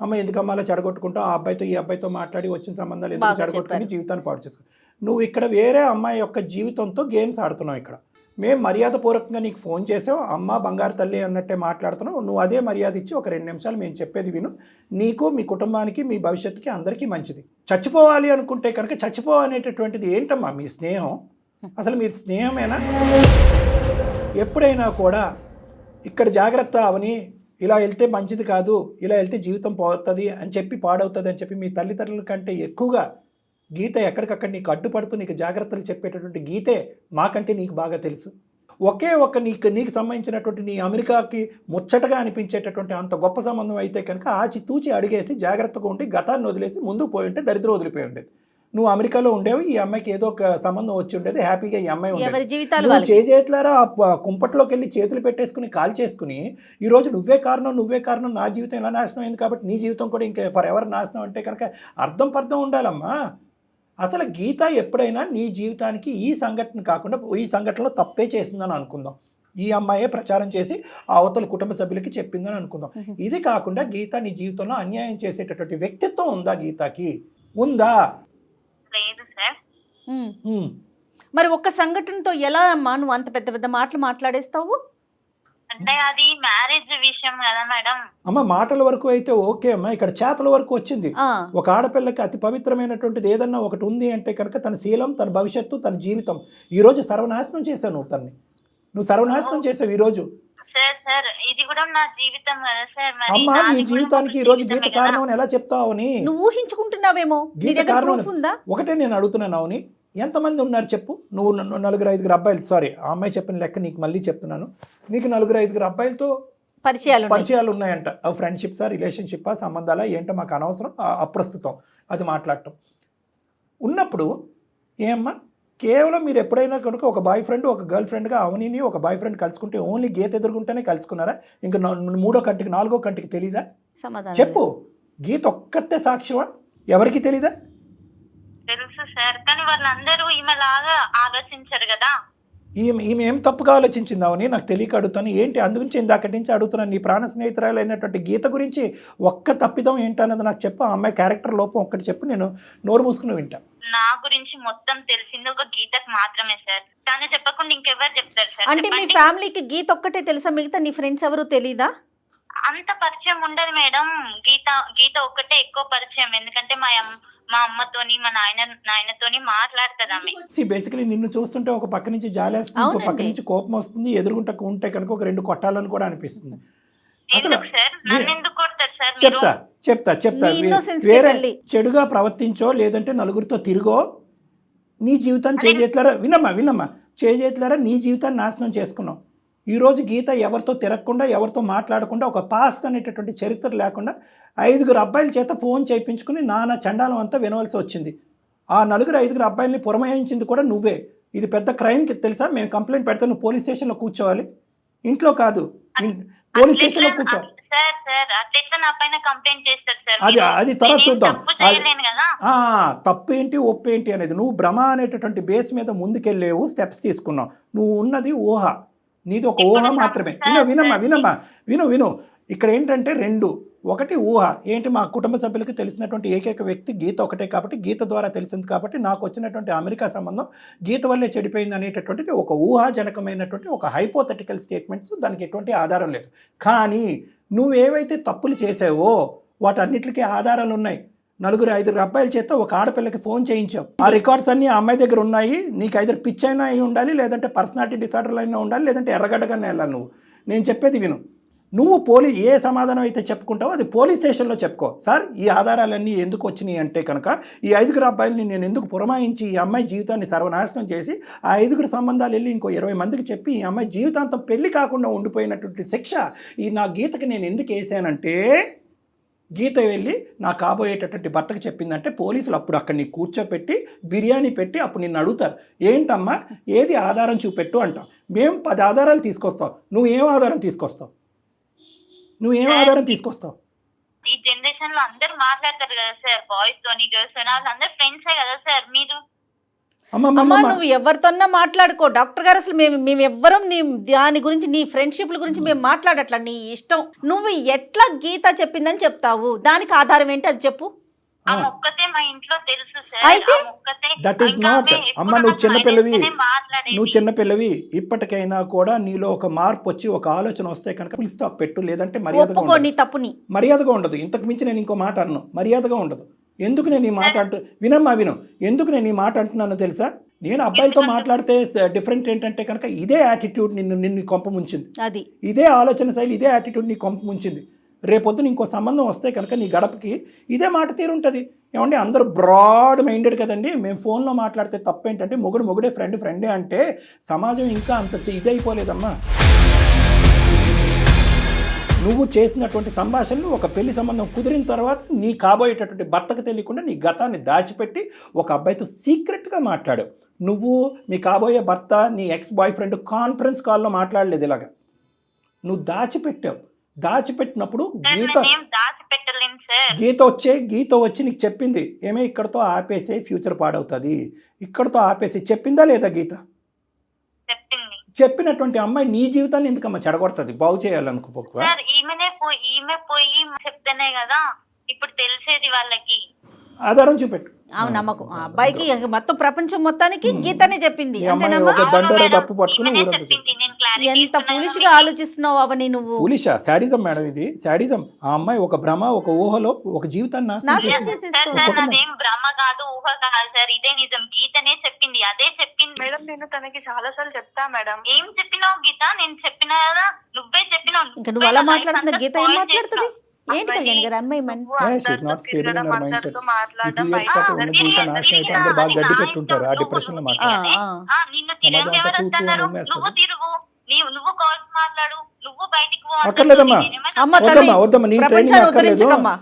అమ్మ ఎందుకమ్మా అలా చెడగొట్టుకుంటావు? ఆ అబ్బాయితో ఈ అబ్బాయితో మాట్లాడి వచ్చిన సంబంధాలు ఎందుకు చెడగొట్టుకుని జీవితాన్ని పాడు చేసుకో. నువ్వు ఇక్కడ వేరే అమ్మాయి యొక్క జీవితంతో గేమ్స్ ఆడుతున్నావు. ఇక్కడ మేము మర్యాదపూర్వకంగా నీకు ఫోన్ చేసావు, అమ్మ బంగారు తల్లి అన్నట్టే మాట్లాడుతున్నావు. నువ్వు అదే మర్యాద ఇచ్చి ఒక 2 నిమిషాలు మేము చెప్పేది విను. నీకు, మీ కుటుంబానికి, మీ భవిష్యత్తుకి అందరికీ మంచిది. చచ్చిపోవాలి అనుకుంటే కనుక చచ్చిపోవనేటటువంటిది ఏంటమ్మా మీ స్నేహం? అసలు మీరు స్నేహమేనా? ఎప్పుడైనా కూడా ఇక్కడ జాగ్రత్త అవని, ఇలా వెళ్తే మంచిది కాదు, ఇలా వెళ్తే జీవితం పోతుంది అని చెప్పి పాడవుతుంది అని చెప్పి మీ తల్లిదండ్రుల కంటే ఎక్కువగా గీత ఎక్కడికక్కడ నీకు అడ్డుపడుతూ నీకు జాగ్రత్తలు చెప్పేటటువంటి గీతే మాకంటే నీకు బాగా తెలుసు. ఒకే ఒక్క నీకు సంబంధించినటువంటి నీ అమెరికాకి ముచ్చటగా అనిపించేటటువంటి అంత గొప్ప సంబంధం అయితే కనుక ఆచితూచి అడిగేసి జాగ్రత్తగా ఉండి గతాన్ని వదిలేసి ముందుకు పోయి ఉంటే దరిద్రం వదిలిపోయి ఉండేది. నువ్వు అమెరికాలో ఉండేవి, ఈ అమ్మాయికి ఏదో ఒక సంబంధం వచ్చి ఉండేది, హ్యాపీగా ఈ అమ్మాయి ఉండేది. నువ్వు చేతులారా ఆ కుంపట్లోకి వెళ్ళి చేతులు పెట్టేసుకుని కాల్ చేసుకుని ఈరోజు నువ్వే కారణం, నా జీవితం ఇలా నాశనం అయింది కాబట్టి నీ జీవితం కూడా ఇంకా ఫర్ ఎవర్ నాశనం అంటే కనుక అర్థం పర్థం ఉండాలమ్మా. అసలు గీత ఎప్పుడైనా నీ జీవితానికి ఈ సంఘటన కాకుండా ఈ సంఘటనలో తప్పే చేసిందని అనుకుందాం. ఈ అమ్మాయే ప్రచారం చేసి ఆ అవతల కుటుంబ సభ్యులకి చెప్పిందని అనుకుందాం. ఇది కాకుండా గీత నీ జీవితంలో అన్యాయం చేసేటటువంటి వ్యక్తిత్వం ఉందా గీతకి? ఉందా? లేదు సార్. మరి ఒక్క సంఘటనతో ఎలా అమ్మా నువ్వు అంత పెద్ద పెద్ద మాటలు మాట్లాడేస్తావు? అంటే అది మ్యారేజ్ విషయం కదా మేడం. అమ్మ మాటల వరకు అయితే ఓకే అమ్మా, ఇక్కడ చేతల వరకు వచ్చింది. ఒక ఆడపిల్లకి అతి పవిత్రమైనటువంటిది ఏదన్నా ఒకటి ఉంది అంటే కనుక తన శీలం, తన భవిష్యత్తు, తన జీవితం. ఈ రోజు సర్వనాశనం చేశావు నువ్వు తన్ని. నువ్వు సర్వనాశనం చేసావు ఈ రోజు. సార్ ఇది కూడా నా జీవితం కదా సార్. అమ్మా నీ జీవితానికి ఈ రోజు గీత కారణం అని ఎలా చెప్తావు? నువ్వు ఊహించుకుంటున్నావేమో. గీత కారణం ఒకటే నేను అడుగుతున్నాను. అవుని ఎంతమంది ఉన్నారు చెప్పు? నువ్వు 4-5 అబ్బాయిలు, సారీ ఆ అమ్మాయి చెప్పిన లెక్క నీకు మళ్ళీ చెప్తున్నాను. నీకు 4-5 అబ్బాయిలతో పరిచయాలు ఉన్నాయంట. అవి ఫ్రెండ్షిప్సా, రిలేషన్షిప్పా, సంబంధాలా ఏంటో మాకు అనవసరం, అప్రస్తుతం అది మాట్లాడటం. ఉన్నప్పుడు ఏమ్మా కేవలం మీరు ఎప్పుడైనా కనుక ఒక బాయ్ ఫ్రెండ్ ఒక గర్ల్ ఫ్రెండ్గా అవనిని ఒక బాయ్ ఫ్రెండ్ కలుసుకుంటే ఓన్లీ గీత ఎదుర్కొంటేనే కలుసుకున్నారా? ఇంకా 3వ కంటికి 4వ కంటికి తెలీదా? చెప్పు. గీత ఒక్కతే సాక్ష్యమా? ఎవరికి తెలీదా? తెలుసు సార్, కానీ వాళ్ళందరూ ఈమెలాగా ఆలోచించారు కదా. ఈమె ఏం తప్పుగా ఆలోచించిందావని నాకు తెలియక అడుగుతాను. ఏంటి అందుగురించి ఇందాకటి నుంచి అడుగుతున్నాను. నీ ప్రాణ స్నేహితురాలు అయినటువంటి గీత గురించి ఒక్క తప్పిదం ఏంటన్నది నాకు చెప్పు. ఆ అమ్మాయి క్యారెక్టర్ లోపం ఒక్కటి చెప్పు, నేను నోరు మూసుకుని వింటా. నా గురించి మొత్తం తెలిసింది ఒక గీతకు మాత్రమే సార్. తను చెప్పకుండా ఇంకెవరు చెప్తారు సార్? అంటే మీ ఫ్యామిలీకి గీత ఒక్కటే తెలుసా? మిగతా నీ ఫ్రెండ్స్ ఎవరు తెలీదా? అంత పరిచయం ఉండదు మేడం. గీత ఒక్కటే ఎక్కువ పరిచయం. ఎందుకంటే మా అమ్మతోని మా నాయనతోని మాట్లాడుతుంది ఆమె. బేసికలీ నిన్ను చూస్తుంటే ఒక పక్క నుంచి జాలేస్తుంది, ఒక పక్క నుంచి కోపం వస్తుంది. ఎదురుగుంట ఉంటే కనుక ఒక 2 కొట్టాలని కూడా అనిపిస్తుంది. చెప్తా వేరే చెడుగా ప్రవర్తించో లేదంటే నలుగురితో తిరిగో నీ జీవితాన్ని చేజేతులారా వినమ్మా చేజేతులారా నీ జీవితాన్ని నాశనం చేసుకున్నావు. ఈరోజు గీత ఎవరితో తిరగకుండా ఎవరితో మాట్లాడకుండా ఒక పాస్ట్ అనేటటువంటి చరిత్ర లేకుండా 5 అబ్బాయిల చేత ఫోన్ చేయించుకుని నానా చండాలం అంతా వినవలసి వచ్చింది. ఆ 4-5 అబ్బాయిల్ని పురమాయించింది కూడా నువ్వే. ఇది పెద్ద క్రైమ్కి తెలుసా? మేము కంప్లైంట్ పెడితే నువ్వు పోలీస్ స్టేషన్లో కూర్చోవాలి. ఇంట్లో కాదు, పోలీస్ స్టేషన్లో కూర్చోవాలి. అది త్వరగా చూద్దాం. తప్పు ఏంటి ఒప్పు ఏంటి అనేది నువ్వు భ్రమ అనేటటువంటి బేస్ మీద ముందుకెళ్ళేవు, స్టెప్స్ తీసుకున్నావు. నువ్వు ఉన్నది ఊహ, నీది ఒక ఊహ మాత్రమే. విను ఇక్కడ ఏంటంటే 2. ఒకటి ఊహ ఏంటి, మా కుటుంబ సభ్యులకి తెలిసినటువంటి ఏకైక వ్యక్తి గీత ఒకటే కాబట్టి గీత ద్వారా తెలిసింది కాబట్టి నాకు వచ్చినటువంటి అమెరికా సంబంధం గీత వల్లే చెడిపోయింది అనేటటువంటిది ఒక ఊహాజనకమైనటువంటి ఒక హైపోథెటికల్ స్టేట్మెంట్స్. దానికి ఎటువంటి ఆధారం లేదు. కానీ నువ్వేవైతే తప్పులు చేసావో వాటన్నిటికీ ఆధారాలు ఉన్నాయి. 4-5 అబ్బాయిల చేత ఒక ఆడపిల్లకి ఫోన్ చేయించావు. ఆ రికార్డ్స్ అన్నీ ఆ అమ్మాయి దగ్గర ఉన్నాయి. నీకు ఐదర్ పిచ్ అయినా అయి ఉండాలి, లేదంటే పర్సనాలిటీ డిసార్డర్లు అయినా ఉండాలి, లేదంటే ఎర్రగడ్డగానే వెళ్ళాలి. నేను చెప్పేది విను. నువ్వు ఏ సమాధానం అయితే చెప్పుకుంటావో అది పోలీస్ స్టేషన్లో చెప్పుకో. సార్ ఈ ఆధారాలన్నీ ఎందుకు వచ్చినాయి అంటే కనుక ఈ 5 అబ్బాయిలని నేను ఎందుకు పురమాయించి ఈ అమ్మాయి జీవితాన్ని సర్వనాశనం చేసి ఆ 5 సంబంధాలు వెళ్ళి ఇంకో 20 మందికి చెప్పి ఈ అమ్మాయి జీవితాంతం పెళ్లి కాకుండా ఉండిపోయినటువంటి శిక్ష ఈ నా గీతకి నేను ఎందుకు వేసానంటే, గీత వెళ్ళి నా కాబోయేటటువంటి భర్తకు చెప్పిందంటే పోలీసులు అప్పుడు అక్కడ నీకు కూర్చోపెట్టి బిర్యానీ పెట్టి అప్పుడు నిన్ను అడుగుతారు, ఏంటమ్మా ఏది ఆధారం చూపెట్టు అంటాం. మేము 10 ఆధారాలు తీసుకొస్తాం. నువ్వేం ఆధారం తీసుకొస్తావు? ఈ జనరేషన్ లో అందరూ మాట్లాడతారు కదా సార్, బాయ్స్ తోని గర్ల్స్ తోని, వాళ్ళందరూ ఫ్రెండ్సే కదా సార్. మీరు అమ్మా నువ్వు ఎవరితోన్నా మాట్లాడుకో. డాక్టర్ గారు అసలు మేము ఎవ్వరం దాని గురించి నీ ఫ్రెండ్షిప్ల గురించి మేము మాట్లాడట్లా. నీ ఇష్టం. నువ్వు ఎట్లా గీత చెప్పిందని చెప్తావు? దానికి ఆధారం ఏంటి అది చెప్పు. That is not. అమ్మ నువ్వు చిన్నపిల్లవి. ఇప్పటికైనా కూడా నీలో ఒక మార్పు వచ్చి ఒక ఆలోచన వస్తే కనుక ఫుల్ స్టాప్ పెట్టు, లేదంటే మర్యాదగా ఉండదు. ఇంతకు మించి నేను ఇంకో మాట అన్నాను, మర్యాదగా ఉండదు. ఎందుకు నేను ఈ మాట విను ఎందుకు నేను ఈ మాట అంటున్నానో తెలుసా? నేను అబ్బాయిలతో మాట్లాడితే డిఫరెంట్ ఏంటంటే కనుక ఇదే యాటిట్యూడ్ నిన్ను కొంప ముంచింది. ఇదే ఆలోచన శైలి, ఇదే యాటిట్యూడ్ నీ కొంప ముంచింది. రేపొద్దున ఇంకో సంబంధం వస్తే కనుక నీ గడపకి ఇదే మాట తీరుంటుంది. ఏమంటే అందరూ బ్రాడ్ మైండెడ్ కదండి. మేము ఫోన్లో మాట్లాడితే తప్పేంటంటే మొగుడే ఫ్రెండే అంటే సమాజం ఇంకా అంత ఇదైపోలేదమ్మా. నువ్వు చేసినటువంటి సంభాషణలు ఒక పెళ్లి సంబంధం కుదిరిన తర్వాత నీ కాబోయేటటువంటి భర్తకు తెలియకుండా నీ గతాన్ని దాచిపెట్టి ఒక అబ్బాయితో సీక్రెట్గా మాట్లాడావు. నువ్వు మీ కాబోయే భర్త నీ ఎక్స్ బాయ్ ఫ్రెండ్ కాన్ఫరెన్స్ కాల్లో మాట్లాడలేదు. ఇలాగా నువ్వు దాచిపెట్టావు. దాచిపెట్టినప్పుడు ఏం సార్? గీత వచ్చి నీకు చెప్పింది ఏమే ఇక్కడతో ఆపేసే ఫ్యూచర్ పాడవుతుంది, ఇక్కడతో ఆపేసి చెప్పిందా లేదా గీత? చెప్పింది. చెప్పినటువంటి అమ్మాయి నీ జీవితాన్ని ఎందుకమ్మా చెడగొడుతుంది బాగు చేయాలనుకోక? సార్ ఈమె పోయి చెప్తేనే కదా ఇప్పుడు తెలిసేది వాళ్ళకి. ఆధారం చూపెట్టు. అవును నమ్మకం ఆ అబ్బాయికి మొత్తం ప్రపంచం మొత్తానికి గీతనే చెప్పింది ఈ అమ్మాయి అంతేనమ్మా? ఒక దండోర అవును దప్పు పట్టుకుని ఈమెనే ఊరంతా చెప్పింది. నేను clarity ఎంత ఇస్తున్నాను ఫూలిష్ కదా గా మీకు. ఆలోచిస్తున్నావు అవని నువ్వు. ఫూలిషా? శాడిజం మేడం, ఇది శాడిజం. ఆ అమ్మాయి ఒక భ్రమ, ఒక ఊహలో ఒక జీవితాన్ని నాశనం నాశనం చేసింది. చేసేసుకో. సార్ సార్ నాదేం భ్రమ కాదు, ఊహ కాదు సార్, ఇదే నిజం. గీతనే చెప్పింది, అదే చెప్పింది. మేడం నేను తనకి చాలా సార్లు చెప్తా మేడం. ఏం చెప్పినావు గీత? నేను చెప్పినా కదా, నువ్వే చెప్పినావు. ఇంకా నువ్వు అలా మాట్లాడుతున్నా గీత ఏం మాట్లాడుతుంది? ఏంటి కళ్యాణ్ గారు అమ్మాయి మన she's not stable in her mindset. ఈ 2 years పాటు ఉన్న జీవితం నాశనం అయిపోయి అందరూ బాగా గడ్డి పెట్టుంటారు ఆ డిప్రెషన్ లో మాట్లాడారు. నిన్ను తిరిగి సమాజం ఎవరు అంతా తూతూ వస్తున్నారు? ఉమ్మేస్తుంది. నువ్వు తిరుగు, నువ్వు కాల్స్ మాట్లాడు, నువ్వు బయటికి పో. అక్కర్లేదమ్మా. అమ్మ తల్లి, వద్దమ్మా నీ ట్రైనింగ్ ప్రపంచాన్ని అక్కర్లేదు, ఉద్ధరించకమ్మా.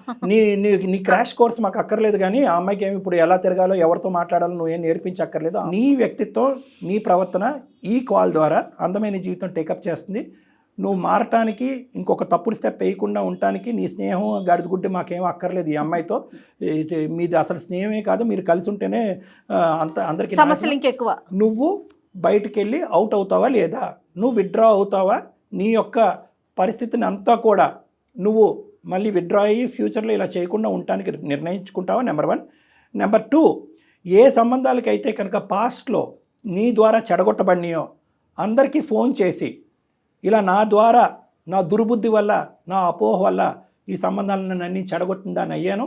నీ క్రాష్ కోర్స్ మాకు అక్కర్లేదు. కానీ ఆ అమ్మాయికి ఏమి ఇప్పుడు ఎలా తిరగాలో ఎవరితో మాట్లాడాలో నువ్వేం నేర్పించక్కర్లేదు. నీ వ్యక్తిత్వం, నీ ప్రవర్తన ఈ కాల్ ద్వారా అందమైన జీవితం టేకప్ చేస్తుంది. నువ్వు మారటానికి, ఇంకొక తప్పుడు స్టెప్ వేయకుండా ఉండటానికి నీ స్నేహం గడిదిగుడ్డి మాకేం అక్కర్లేదు. ఈ అమ్మాయితో మీది అసలు స్నేహమే కాదు, మీరు కలిసి ఉంటేనే అందరికీ సమస్యలు ఇంకెక్కువ. నువ్వు బయటికి వెళ్ళి అవుట్ అవుతావా లేదా, నువ్వు విత్డ్రా అవుతావా, నీ యొక్క పరిస్థితిని అంతా కూడా నువ్వు మళ్ళీ విత్డ్రా అయ్యి ఫ్యూచర్లో ఇలా చేయకుండా ఉండటానికి నిర్ణయించుకుంటావా? నెంబర్ 1. నెంబర్ 2, ఏ సంబంధాలకైతే కనుక పాస్ట్లో నీ ద్వారా చెడగొట్టబడినాయో అందరికీ ఫోన్ చేసి ఇలా నా ద్వారా, నా దుర్బుద్ధి వల్ల, నా అపోహ వల్ల ఈ సంబంధాలను అన్నీ చెడగొట్టిందని అయ్యాను.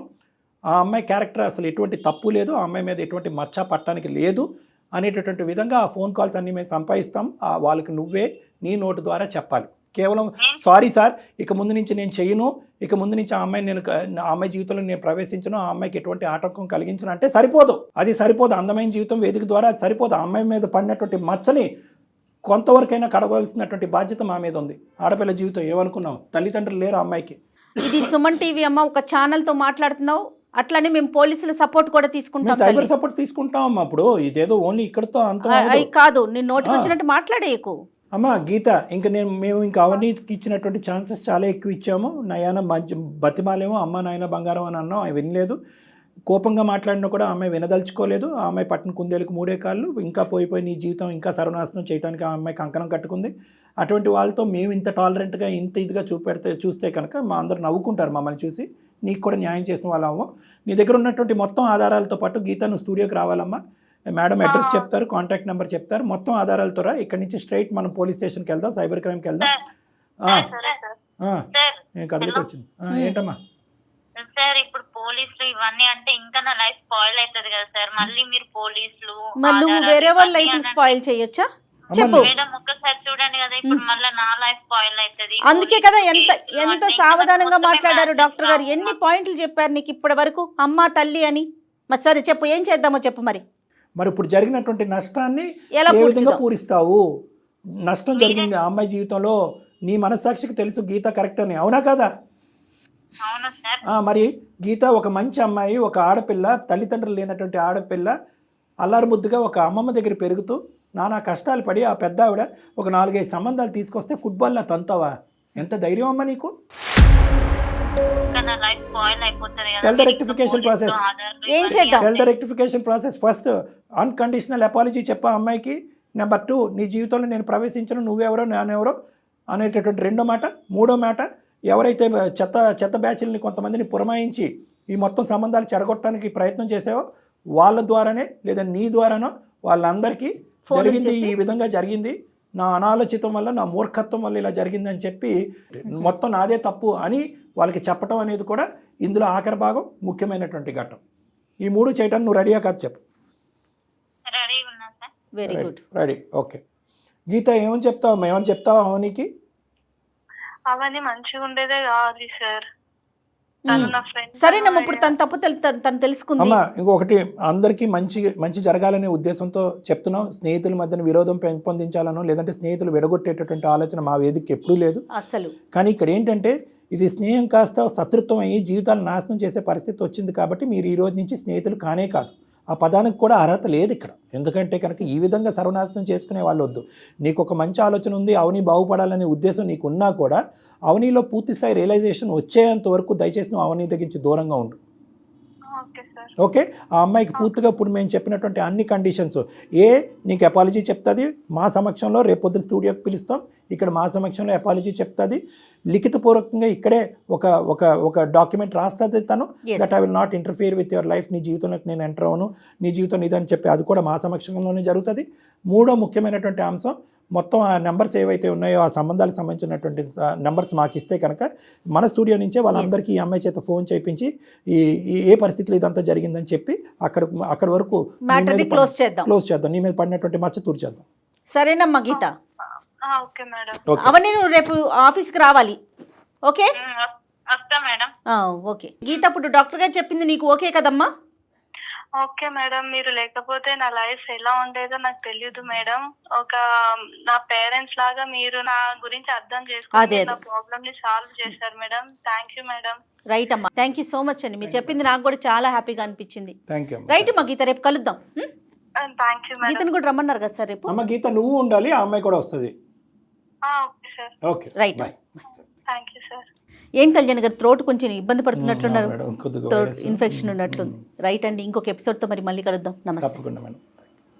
ఆ అమ్మాయి క్యారెక్టర్ అసలు ఎటువంటి తప్పు లేదు, ఆ అమ్మాయి మీద ఎటువంటి మచ్చ పట్టడానికి లేదు అనేటటువంటి విధంగా ఆ ఫోన్ కాల్స్ అన్నీ మేము సంపాదిస్తాం. వాళ్ళకి నువ్వే నీ నోటు ద్వారా చెప్పాలి. కేవలం సారీ సార్, ఇక ముందు నుంచి నేను చెయ్యను, ఇక ముందు నుంచి ఆ అమ్మాయి జీవితంలో నేను ప్రవేశించను, ఆ అమ్మాయికి ఎటువంటి ఆటంకం కలిగించను అంటే సరిపోదు. అది సరిపోదు. అందమైన జీవితం వేదిక ద్వారా అది సరిపోదు. ఆ అమ్మాయి మీద పడినటువంటి మచ్చని కొంతవరకైనా కడగవలసినటువంటి బాధ్యత మా మీద ఉంది. ఆడపిల్ల జీవితం ఏమనుకున్నావు? తల్లిదండ్రులు లేరు ఆ అమ్మాయికి. ఇది సుమన్ టీవీ అమ్మ, ఒక ఛానల్తో మాట్లాడుతున్నావు, అట్లానే మేము పోలీసుల సపోర్ట్ కూడా తీసుకుంటాం. సైబర్ సపోర్ట్ తీసుకుంటాం అమ్మా. అప్పుడు ఇదేదో ఓన్లీ ఇక్కడతో అంత కాదు, నేను నోటికి వచ్చినట్టు మాట్లాడేయకు అమ్మా. గీత, ఇంకా మేము ఇంకా అవినీతికి ఇచ్చినటువంటి ఛాన్సెస్ చాలా ఎక్కువ ఇచ్చాము. నయాన మంచి బతిమాలేమో అమ్మ నాయన బంగారం అని అన్నాం, అవి వినలేదు. కోపంగా మాట్లాడినా కూడా ఆమె వినదలుచుకోలేదు. ఆ అమ్మాయి పట్టిన కుందేలకు 3 కాళ్ళు. ఇంకా పోయిపోయి నీ జీవితం ఇంకా సర్వనాశనం చేయడానికి ఆ అమ్మాయి కంకణం కట్టుకుంది. అటువంటి వాళ్ళతో మేము ఇంత టాలరెంట్గా, ఇంత ఇదిగా చూస్తే కనుక మా అందరూ నవ్వుకుంటారు మమ్మల్ని చూసి. నీకు కూడా న్యాయం చేసిన వాళ్ళమ్మ. నీ దగ్గర ఉన్నటువంటి మొత్తం ఆధారాలతో పాటు గీత నువ్వు స్టూడియోకి రావాలమ్మా. మేడం అడ్రస్ చెప్తారు, కాంటాక్ట్ నెంబర్ చెప్తారు, మొత్తం ఆధారాలతో రా. ఇక్కడ నుంచి స్ట్రైట్ మనం పోలీస్ స్టేషన్కి వెళ్దాం, సైబర్ క్రైమ్కి వెళ్దాం. కదలికి వచ్చింది. ఏంటమ్మా సార్? ఇప్పుడు పోలీసులు ఇవన్నీ అంటే ఇంకా నా లైఫ్ స్పాయిల్ అవుతుంది కదా సార్. మళ్ళీ మీరు పోలీసులు మరి నువ్వు వేరే వాళ్ళ లైఫ్ స్పాయిల్ చేయొచ్చా? చెప్పు మేడం, ఒక్కసారి చూడండి కదా, ఇప్పుడు మళ్ళీ నా లైఫ్ స్పాయిల్ అవుతుంది. అందుకే కదా ఎంత సావధానంగా మాట్లాడారు డాక్టర్ గారు. ఎన్ని పాయింట్లు చెప్పారు నీకు ఇప్పటి వరకు, అమ్మ తల్లి అని. మరి సరే చెప్పు, ఏం చేద్దామో చెప్పు. మరి ఇప్పుడు జరిగినటువంటి నష్టాన్ని ఎలా ఏ విధంగా పూరిస్తావు? నష్టం జరిగింది ఆ అమ్మాయి జీవితంలో, నీ మనస్సాక్షికి తెలుసు గీత కరెక్ట్ అని, అవునా కదా? అవును సార్. మరి గీత ఒక మంచి అమ్మాయి, ఒక ఆడపిల్ల, తల్లిదండ్రులు లేనటువంటి ఆడపిల్ల, అల్లారు ముద్దుగా ఒక అమ్మమ్మ దగ్గర పెరుగుతూ నానా కష్టాలు పడి ఆ పెద్ద ఆవిడ ఒక 4-5 సంబంధాలు తీసుకొస్తే ఫుట్బాల్లో తంతావా? ఎంత ధైర్యం అమ్మా నీకు? Tell the rectification process. ఏం చేద్దాం? Tell the rectification process. First unconditional apology చెప్పా అమ్మాయికి. నెంబర్ 2, నీ జీవితంలో నేను ప్రవేశించను, నువ్వెవరో నేనెవరో అనేటటువంటి 2వ మాట. 3వ మాట, ఎవరైతే చెత్త బ్యాచ్లని కొంతమందిని పురమాయించి ఈ మొత్తం సంబంధాలు చెడగొట్టడానికి ప్రయత్నం చేసావో వాళ్ళ ద్వారానే లేదా నీ ద్వారానో వాళ్ళందరికీ జరిగింది, ఈ విధంగా జరిగింది, నా అనాలోచితం వల్ల, నా మూర్ఖత్వం వల్ల ఇలా జరిగిందని చెప్పి మొత్తం నాదే తప్పు అని వాళ్ళకి చెప్పడం అనేది కూడా ఇందులో ఆఖరి భాగం, ముఖ్యమైనటువంటి ఘట్టం. ఈ 3 చేయటానికి నువ్వు రెడీయా కాదు చెప్పు. Very good, ready. ఓకే గీత, ఏమని చెప్తావు? ఏమని చెప్తావా అవనికి? అవన్నీ మంచిగా ఉండేదే కాదు సార్. తను నా ఫ్రెండ్. సరేనమ్మా, ఇప్పుడు తన తప్పు తను తెలుసుకుంది. అమ్మా, ఇంకొకటి, అందరికీ మంచి జరగాలనే ఉద్దేశంతో చెప్తున్నాం. స్నేహితుల మధ్యన విరోధం పెంపొందించాలనో లేదంటే స్నేహితులు విడగొట్టేటటువంటి ఆలోచన మా వేదికకి ఎప్పుడూ లేదు అసలు. కానీ ఇక్కడ ఏంటంటే ఇది స్నేహం కాస్త శత్రుత్వం అయ్యి జీవితాలు నాశనం చేసే పరిస్థితి వచ్చింది. కాబట్టి మీరు ఈ రోజు నుంచి స్నేహితులు కానే కాదు. ఆ పదానికి కూడా అర్హత లేదు ఇక్కడ. ఎందుకంటే కనుక ఈ విధంగా సర్వనాశనం చేసుకునే వాళ్ళు వద్దు. నీకు ఒక మంచి ఆలోచన ఉంది, అవని బాగుపడాలనే ఉద్దేశం నీకు ఉన్నా కూడా అవనిలో పూర్తి స్థాయి రియలైజేషన్ వచ్చేంత వరకు దయచేసి నువ్వు అవని దగ్గర నుంచి దూరంగా ఉండు. Okay sir. ఓకే, ఆ అమ్మాయికి పూర్తిగా ఇప్పుడు మేము చెప్పినటువంటి అన్ని కండిషన్స్ నీకు అపాలజీ చెప్తుంది మా సమక్షంలో, రేపు పొద్దున స్టూడియోకి పిలుస్తాం, ఇక్కడ మా సమక్షంలో అపాలజీ చెప్తుంది, లిఖితపూర్వకంగా ఇక్కడే ఒక డాక్యుమెంట్ రాస్తుంది తను, that I will not interfere with your life, నీ జీవితంలోకి నేను ఎంటర్ అవ్వను, నీ జీవితం ఇదని చెప్పి అది కూడా మా సమక్షంలోనే జరుగుతుంది. మూడో ముఖ్యమైనటువంటి అంశం, మొత్తం ఆ నెంబర్స్ ఏవైతే ఉన్నాయో ఆ సంబంధాలకు సంబంధించినటువంటి నెంబర్స్ మాకు ఇస్తే కనుక మన స్టూడియో నుంచే వాళ్ళందరికీ ఈ అమ్మాయి చేత ఫోన్ చేయించి ఏ పరిస్థితిలో ఇదంతా జరిగిందని చెప్పి అక్కడ వరకు క్లోజ్ చేద్దాం, నీ మీద పడినటువంటి మచ్చ తూర్చేద్దాం. సరేనమ్మా గీత, ఓకే మేడం. అవన్నీ నువ్వు రేపు ఆఫీస్కి రావాలి. ఓకే వస్తా మేడం. ఓకే గీత, ఇప్పుడు డాక్టర్ గారు చెప్పింది నీకు ఓకే కదమ్మా? Okay madam. మీరు లేకపోతే నా లైఫ్ ఎలా ఉండేదో నాకు తెలియదు మేడం. నా పేరెంట్స్ లాగా మీరు నా గురించి అర్థం చేసుకుని నా ప్రాబ్లమ్ ని సాల్వ్ చేశారు madam. Thank you madam. Right అమ్మా, థ్యాంక్ యూ సో మచ్ అండి. మీరు చెప్పింది నాకు కూడా చాలా హ్యాపీగా అనిపించింది. రైట్ అమ్మా గీత, రేపు కలుద్దాం. Thank you madam. గీతను కూడా రమ్మన్నారు కదా సార్ రేపు? అమ్మ గీత నువ్వు ఉండాలి, ఆ అమ్మాయి కూడా వస్తుంది. Okay sir. Okay right. Thank you sir. ఏం కళ్యాణ్ గారు, త్రోట్ కొంచెం ఇబ్బంది పడుతున్నట్లున్నారు, మేడం, కొద్దిగా త్రోట్ ఇన్ఫెక్షన్ ఉన్నట్లుంది. రైట్ అండి, ఇంకొక ఎపిసోడ్తో మరి మళ్ళీ కలుద్దాం. నమస్తే. తప్పకుండా మేడం.